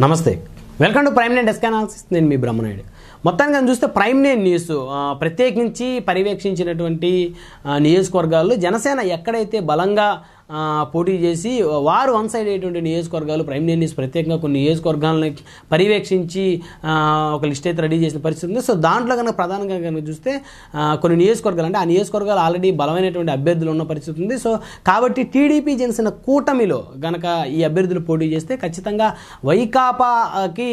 నమస్తే, welcome to prime nine desk analysis. నేను మీ బ్రహ్మనాయుడు. మొత్తానికి చూస్తే ప్రైమ్ నైన్ న్యూస్ ప్రత్యేకించి పర్యవేక్షించినటువంటి నియోజకవర్గాల్లో జనసేన ఎక్కడైతే బలంగా పోటీ చేసి వారు వన్ సైడ్ అయ్యేటువంటి నియోజకవర్గాలు ప్రైమ్ నైన్ న్యూస్ ప్రత్యేకంగా కొన్ని నియోజకవర్గాలను పర్యవేక్షించి ఒక లిస్ట్ అయితే రెడీ చేసిన పరిస్థితి ఉంది. సో దాంట్లో కనుక ప్రధానంగా కనుక చూస్తే కొన్ని నియోజకవర్గాలు అంటే ఆ నియోజకవర్గాలు ఆల్రెడీ బలమైనటువంటి అభ్యర్థులు ఉన్న పరిస్థితి ఉంది. సో కాబట్టి టీడీపీ జనసేన కూటమిలో కనుక ఈ అభ్యర్థులు పోటీ చేస్తే ఖచ్చితంగా వైకాపాకి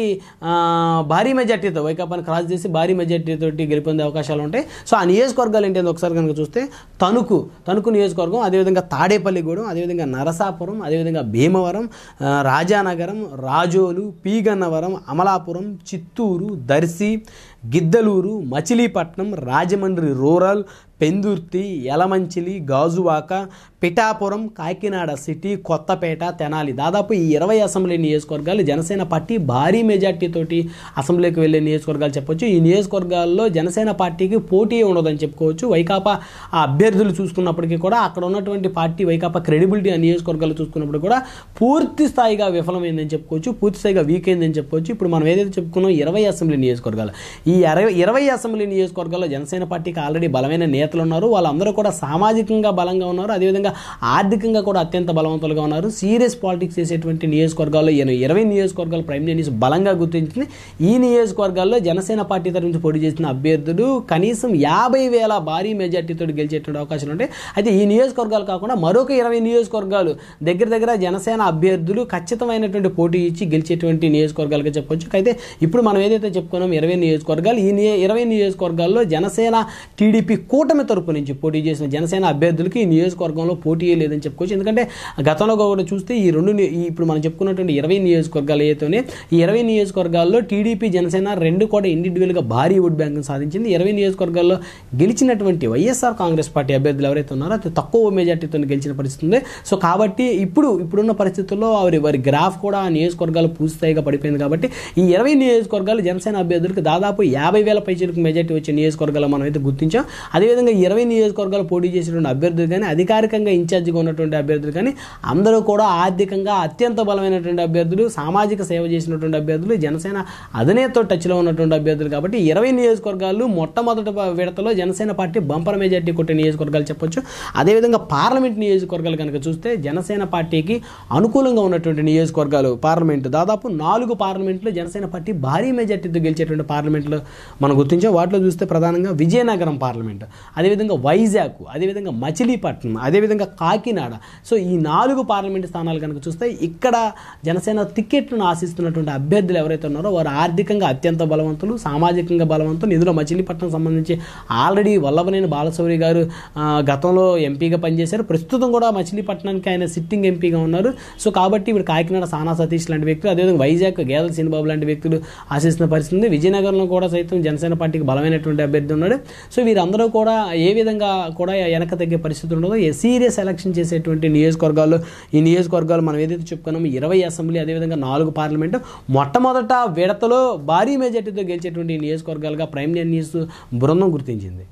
భారీ మెజార్టీతో వైకాపాని క్రాస్ చేసి భారీ మెజార్టీతో గెలుపొందే అవకాశాలు ఉంటాయి. సో ఆ నియోజకవర్గాలు ఏంటి ఒకసారి కనుక చూస్తే తణుకు నియోజకవర్గం, అదేవిధంగా తాడేపల్లిగూడెం, అదేవిధంగా నరసాపురం, అదేవిధంగా భీమవరం, రాజానగరం, రాజోలు, పీగన్నవరం, అమలాపురం, చిత్తూరు, దర్శి, గిద్దలూరు, మచిలీపట్నం, రాజమండ్రి రూరల్, పెందుర్తి, యలమంచిలి, గాజువాక, పిఠాపురం, కాకినాడ సిటీ, కొత్తపేట, తెనాలి దాదాపు ఈ 20 అసెంబ్లీ నియోజకవర్గాలు జనసేన పార్టీ భారీ మెజార్టీతోటి అసెంబ్లీకి వెళ్ళే నియోజకవర్గాలు చెప్పొచ్చు. ఈ నియోజకవర్గాల్లో జనసేన పార్టీకి పోటీ ఉండదని చెప్పుకోవచ్చు. వైకాపా ఆ అభ్యర్థులు చూసుకున్నప్పటికీ కూడా అక్కడ ఉన్నటువంటి పార్టీ వైకాపా క్రెడిబిలిటీ ఆ నియోజకవర్గాలు చూసుకున్నప్పుడు కూడా పూర్తి స్థాయిగా విఫలమైందని చెప్పుకోవచ్చు, పూర్తి స్థాయిగా వీక్ అయిందని చెప్పుకోవచ్చు. ఇప్పుడు మనం ఏదైతే చెప్పుకున్నాం 20 అసెంబ్లీ నియోజకవర్గాలు, ఈ 20 అసెంబ్లీ నియోజకవర్గాల్లో జనసేన పార్టీకి ఆల్రెడీ బలమైన నేతలు ఉన్నారు. వాళ్ళందరూ కూడా సామాజికంగా బలంగా ఉన్నారు, అదేవిధంగా ఆర్థికంగా కూడా అత్యంత బలవంతులుగా ఉన్నారు. సీరియస్ పాలిటిక్స్ చేసేటువంటి నియోజకవర్గాల్లో 20 నియోజకవర్గాలు ప్రైమ్ నైన్ న్యూస్ బలంగా గుర్తించింది. ఈ నియోజకవర్గాల్లో జనసేన పార్టీ తరఫు నుంచి పోటీ చేసిన అభ్యర్థులు కనీసం 50,000 భారీ మెజార్టీతో గెలిచేటువంటి అవకాశాలు ఉంటాయి. అయితే ఈ నియోజకవర్గాలు కాకుండా మరొక 20 నియోజకవర్గాలు దగ్గర జనసేన అభ్యర్థులు ఖచ్చితమైనటువంటి పోటీ ఇచ్చి గెలిచేటువంటి నియోజకవర్గాలుగా చెప్పొచ్చు. అయితే ఇప్పుడు మనం ఏదైతే చెప్పుకున్నాం 20 నియోజకవర్గాలు, ఈ 20 నియోజకవర్గాల్లో జనసేన టీడీపీ కూటమి తరపు నుంచి పోటీ చేసిన జనసేన అభ్యర్థులకి ఈ నియోజకవర్గంలో పోటీ లేదని చెప్పుకోవచ్చు. ఎందుకంటే గతంలో కూడా చూస్తే ఇప్పుడు మనం చెప్పుకున్నటువంటి 20 నియోజకవర్గాలు ఏతోనే ఈ 20 నియోజకవర్గాల్లో టీడీపీ జనసేన రెండు కూడా ఇండివిజువల్గా భారీ ఓట్ బ్యాంక్ను సాధించింది. 20 నియోజకవర్గాల్లో గెలిచినటువంటి వైఎస్ఆర్ కాంగ్రెస్ పార్టీ అభ్యర్థులు ఎవరైతే ఉన్నారో అతి తక్కువ మెజార్టీతో గెలిచిన పరిస్థితి ఉంది. సో కాబట్టి ఇప్పుడున్న పరిస్థితుల్లో వారి గ్రాఫ్ కూడా ఆ నియోజకవర్గాలు పూర్తిస్థాయిగా పడిపోయింది. కాబట్టి ఈ 20 నియోజకవర్గాలు జనసేన అభ్యర్థులకు దాదాపు 50,000 పైచలకు మెజార్టీ వచ్చే నియోజకవర్గాలు మనం అయితే గుర్తించాం. అదేవిధంగా 20 నియోజకవర్గాలు పోటీ చేసినటువంటి అభ్యర్థులు కానీ అధికారికంగా ఇన్ఛార్జిగా ఉన్నటువంటి అభ్యర్థులు కానీ అందరూ కూడా ఆర్థికంగా అత్యంత బలమైనటువంటి అభ్యర్థులు, సామాజిక సేవ చేసినటువంటి అభ్యర్థులు, జనసేన అధినేతతో టచ్లో ఉన్నటువంటి అభ్యర్థులు. కాబట్టి 20 నియోజకవర్గాలు మొట్టమొదటి విడతలో జనసేన పార్టీ బంపర్ మెజార్టీ కొట్టే నియోజకవర్గాలు చెప్పొచ్చు. అదేవిధంగా పార్లమెంట్ నియోజకవర్గాలు కనుక చూస్తే జనసేన పార్టీకి అనుకూలంగా ఉన్నటువంటి నియోజకవర్గాలు పార్లమెంటు దాదాపు 4 పార్లమెంట్లో జనసేన పార్టీ భారీ మెజార్టీతో గెలిచేటువంటి పార్లమెంట్లో మనం గుర్తించాం. వాటిలో చూస్తే ప్రధానంగా విజయనగరం పార్లమెంటు, అదేవిధంగా వైజాగ్, అదేవిధంగా మచిలీపట్నం, అదేవిధంగా కాకినాడ. సో ఈ 4 పార్లమెంటు స్థానాలు కనుక చూస్తే ఇక్కడ జనసేన టికెట్లను ఆశిస్తున్నటువంటి అభ్యర్థులు ఎవరైతే ఉన్నారో వారు ఆర్థికంగా అత్యంత బలవంతులు, సామాజికంగా బలవంతులు. ఇందులో మచిలీపట్నం సంబంధించి ఆల్రెడీ వల్లభనేని బాలశౌరి గారు గతంలో ఎంపీగా పనిచేశారు, ప్రస్తుతం కూడా మచిలీపట్నానికి ఆయన సిట్టింగ్ ఎంపీగా ఉన్నారు. సో కాబట్టి ఇప్పుడు కాకినాడ సానా సతీష్ లాంటి వ్యక్తులు, అదేవిధంగా వైజాగ్ గేదెల శ్రీనిబాబు లాంటి వ్యక్తులు ఆశిస్తున్న పరిస్థితి ఉంది. విజయనగరంలో కూడా సైతం జనసేన పార్టీకి బలమైనటువంటి అభ్యర్థి ఉన్నాడు. సో వీరందరూ కూడా ఏ విధంగా కూడా వెనక తగ్గే పరిస్థితి ఉండదు. సీరియస్ ఎలక్షన్ చేసేటువంటి నియోజకవర్గాల్లో ఈ నియోజకవర్గాలు మనం ఏదైతే చెప్పుకున్నామో 20 అసెంబ్లీ, అదేవిధంగా 4 పార్లమెంటు మొట్టమొదట విడతలో భారీ మెజార్టీతో గెలిచేటువంటి నియోజకవర్గాలుగా ప్రైమ్ నైన్ న్యూస్ బృందం గుర్తించింది.